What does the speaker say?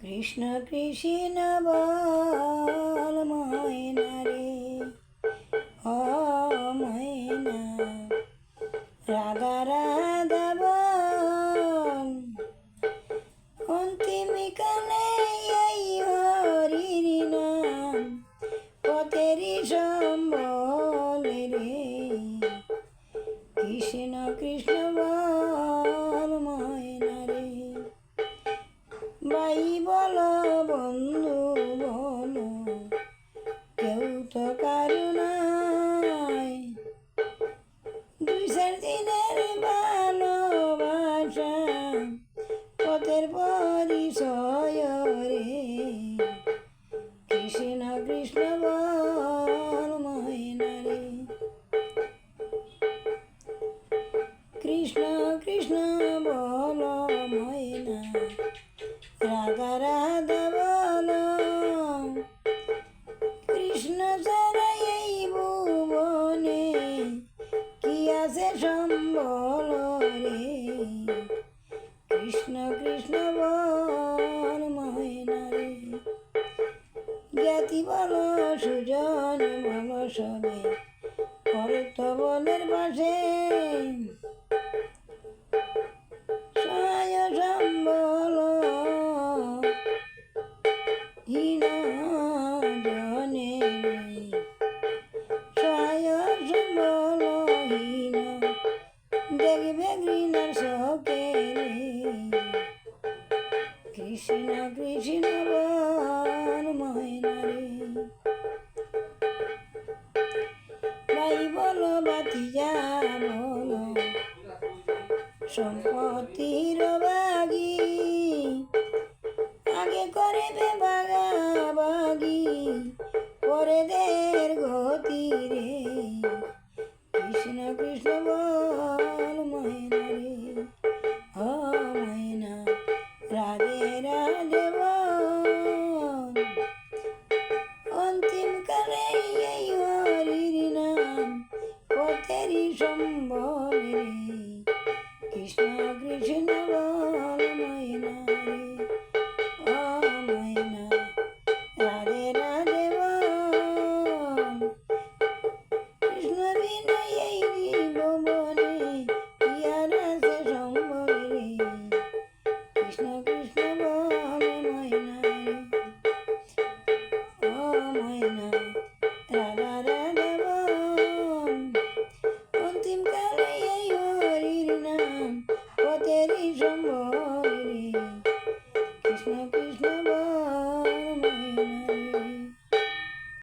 কৃষ্ণ কৃষ্ণ বল ময়না রে, ও ময়না রাধা রাধা বল। অন্তিম কালে এই হরির নাম পথেরই সম্বল রে। কৃষ্ণ কৃষ্ণ বল ময়না রে। ভাই বলো বন্ধু বলো, কেউ তো কারু নাই। দুই চার দিনের ভালোবাসা পথের পরিচয় রে। কৃষ্ণ কৃষ্ণ বল ময়না রে। কৃষ্ণ কৃষ্ণ বল ময়না রাধা রাধা বল। কৃষ্ণ ছাড়া এই ভুবনে কি আছে সম্বল রে। কৃষ্ণ কৃষ্ণ বল ময়না রে। জ্ঞাতি বল সুজন বল সবে কর্তবলের পাশে। সহায় সম্বল হীন জনে, সহায় সম্বল হীন দেখবে ঘৃণার শোকে রে। কৃষ্ণ কৃষ্ণ বল ময়না রে। ভাই বলো বাতিজা বলো, সম্পত্তির বাগি আগে করে বে বাগাবাগি, পরে দের গতি রে। কৃষ্ণ কৃষ্ণ বল ময়না রে, ও ময়না রাধে রাধে বল। অন্তিম কালে এই হরির নাম পথেরই সম্বল রে। কৃষ্ণ কৃষ্ণ বল ময়না রে, ও ময়না রাধে রাধে বল। কৃষ্ণ বিনা এই ভুবনে কি আর আছে সম্বল রে। কৃষ্ণ কৃষ্ণ বল ময়না রে, ও ময়না রাধা রাধা বল। অন্তিম কালে এই হরির নাম পথেরই সম্বল রে। কৃষ্ণ কৃষ্ণ